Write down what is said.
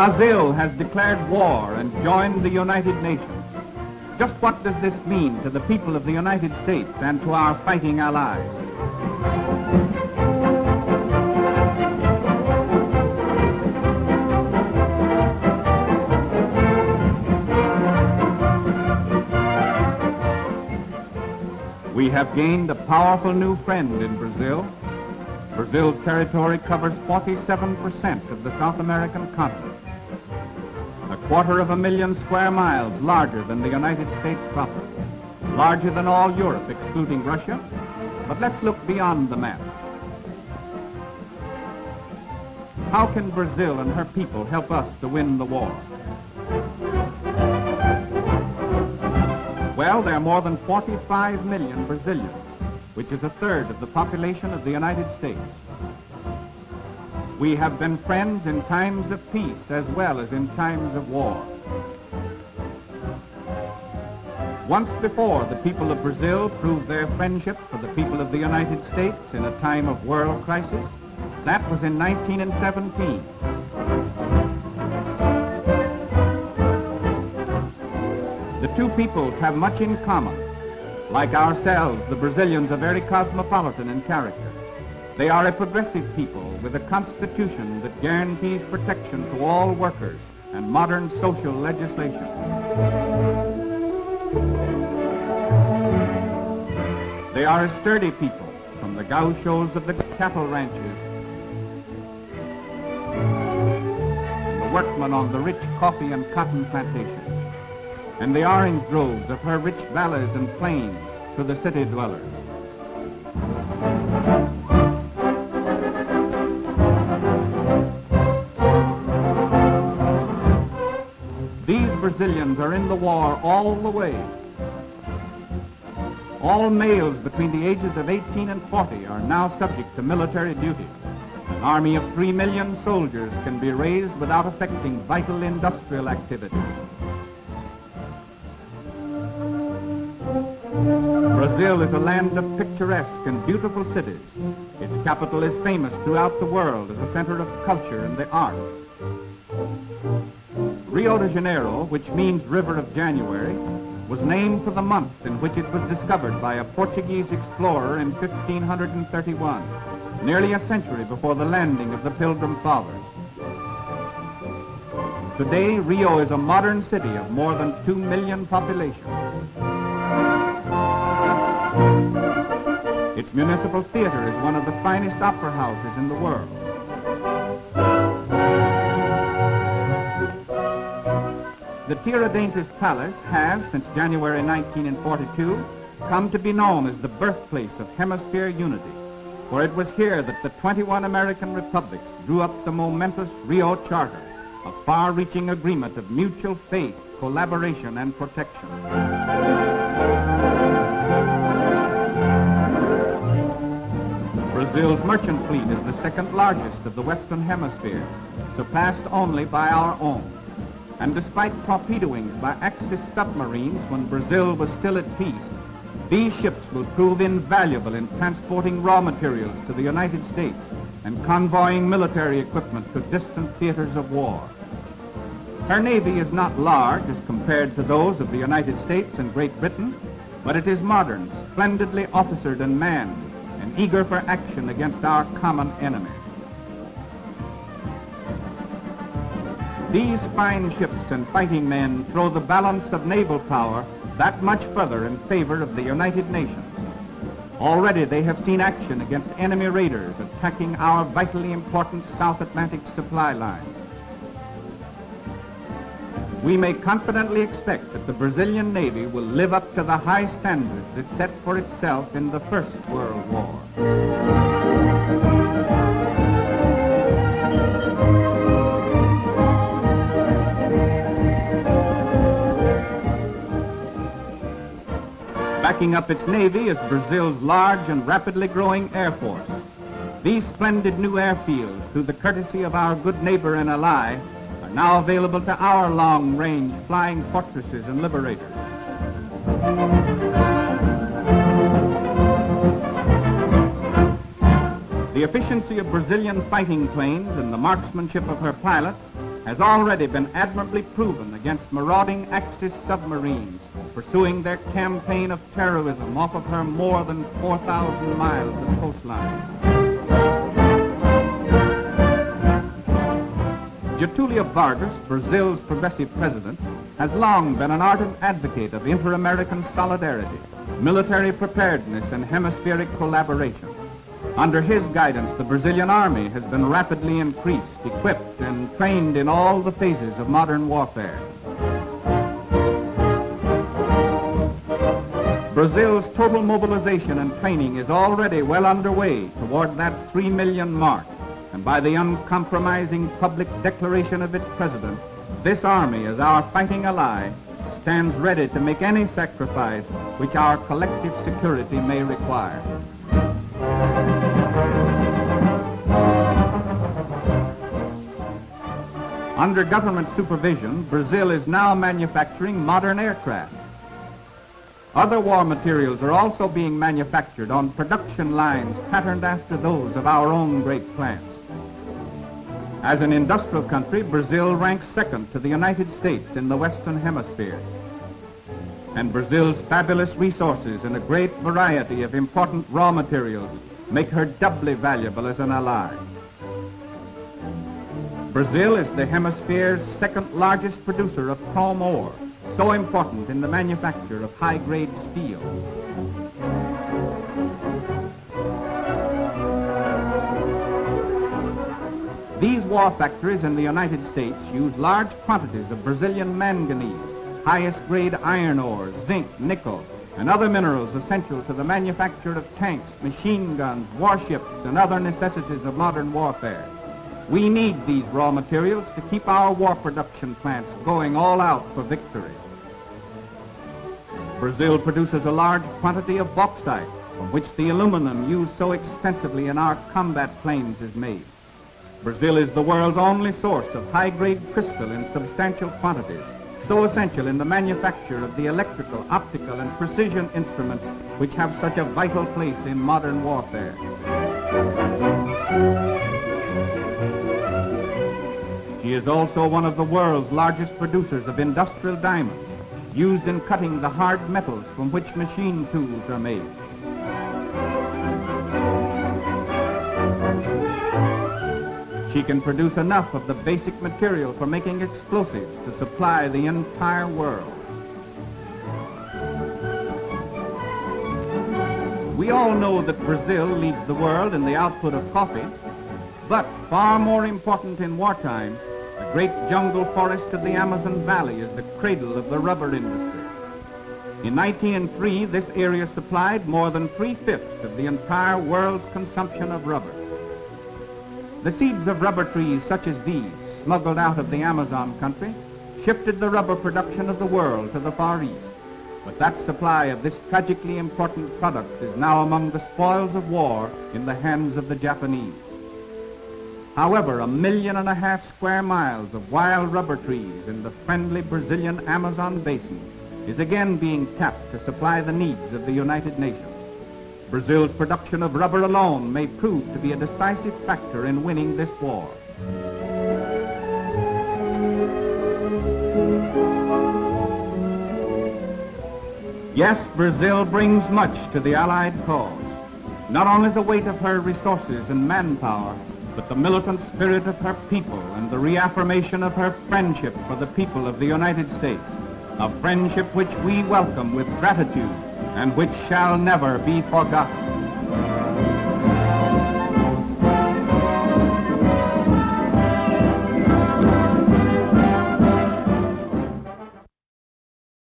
Brazil has declared war and joined the United Nations. Just what does this mean to the people of the United States and to our fighting allies? We have gained a powerful new friend in Brazil. Brazil's territory covers 47% of the South American continent. 250,000 square miles larger than the United States proper. Larger than all Europe, excluding Russia. But let's look beyond the map. How can Brazil and her people help us to win the war? Well, there are more than 45 million Brazilians, which is a third of the population of the United States. We have been friends in times of peace as well as in times of war. Once before, the people of Brazil proved their friendship for the people of the United States in a time of world crisis. That was in 1917. The two peoples have much in common. Like ourselves, the Brazilians are very cosmopolitan in character. They are a progressive people with a constitution that guarantees protection to all workers and modern social legislation. They are a sturdy people, from the gauchos of the cattle ranches, and the workmen on the rich coffee and cotton plantations, and the orange groves of her rich valleys and plains to the city dwellers. These Brazilians are in the war all the way. All males between the ages of 18 and 40 are now subject to military duty. An army of 3 million soldiers can be raised without affecting vital industrial activity. Brazil is a land of picturesque and beautiful cities. Its capital is famous throughout the world as a center of culture and the arts. Rio de Janeiro, which means River of January, was named for the month in which it was discovered by a Portuguese explorer in 1531, nearly a century before the landing of the Pilgrim Fathers. Today, Rio is a modern city of more than 2 million population. Its municipal theater is one of the finest opera houses in the world. The Tiradentes Palace has, since January 1942, come to be known as the birthplace of hemisphere unity, for it was here that the 21 American republics drew up the momentous Rio Charter, a far-reaching agreement of mutual faith, collaboration, and protection. Brazil's merchant fleet is the second largest of the Western Hemisphere, surpassed only by our own. And despite torpedoings by Axis submarines when Brazil was still at peace, these ships will prove invaluable in transporting raw materials to the United States and convoying military equipment to distant theaters of war. Her navy is not large as compared to those of the United States and Great Britain, but it is modern, splendidly officered and manned, and eager for action against our common enemies. These fine ships and fighting men throw the balance of naval power that much further in favor of the United Nations. Already they have seen action against enemy raiders attacking our vitally important South Atlantic supply lines. We may confidently expect that the Brazilian Navy will live up to the high standards it set for itself in the First World War. Backing up its navy is Brazil's large and rapidly growing air force. These splendid new airfields, through the courtesy of our good neighbor and ally, are now available to our long-range flying fortresses and liberators. The efficiency of Brazilian fighting planes and the marksmanship of her pilots has already been admirably proven against marauding Axis submarines pursuing their campaign of terrorism off of her more than 4,000 miles of coastline. Getulio Vargas, Brazil's progressive president, has long been an ardent advocate of inter-American solidarity, military preparedness, and hemispheric collaboration. Under his guidance, the Brazilian army has been rapidly increased, equipped, and trained in all the phases of modern warfare. Brazil's total mobilization and training is already well underway toward that 3 million mark, and by the uncompromising public declaration of its president, this army, as our fighting ally, stands ready to make any sacrifice which our collective security may require. Under government supervision, Brazil is now manufacturing modern aircraft. Other war materials are also being manufactured on production lines patterned after those of our own great plants. As an industrial country, Brazil ranks second to the United States in the Western Hemisphere. And Brazil's fabulous resources and a great variety of important raw materials make her doubly valuable as an ally. Brazil is the hemisphere's second largest producer of chrome ore, so important in the manufacture of high-grade steel. These war factories in the United States use large quantities of Brazilian manganese, highest-grade iron ore, zinc, nickel, and other minerals essential to the manufacture of tanks, machine guns, warships, and other necessities of modern warfare. We need these raw materials to keep our war production plants going all out for victory. Brazil produces a large quantity of bauxite, from which the aluminum used so extensively in our combat planes is made. Brazil is the world's only source of high-grade crystal in substantial quantities, so essential in the manufacture of the electrical, optical, and precision instruments which have such a vital place in modern warfare. She is also one of the world's largest producers of industrial diamonds, used in cutting the hard metals from which machine tools are made. She can produce enough of the basic material for making explosives to supply the entire world. We all know that Brazil leads the world in the output of coffee, but far more important in wartime, the great jungle forest of the Amazon Valley is the cradle of the rubber industry. In 1903, this area supplied more than 3/5 of the entire world's consumption of rubber. The seeds of rubber trees such as these, smuggled out of the Amazon country, shifted the rubber production of the world to the Far East. But that supply of this tragically important product is now among the spoils of war in the hands of the Japanese. However, 1.5 million square miles of wild rubber trees in the friendly Brazilian Amazon basin is again being tapped to supply the needs of the United Nations. Brazil's production of rubber alone may prove to be a decisive factor in winning this war. Yes, Brazil brings much to the Allied cause. Not only the weight of her resources and manpower, but the militant spirit of her people and the reaffirmation of her friendship for the people of the United States, a friendship which we welcome with gratitude and which shall never be forgotten.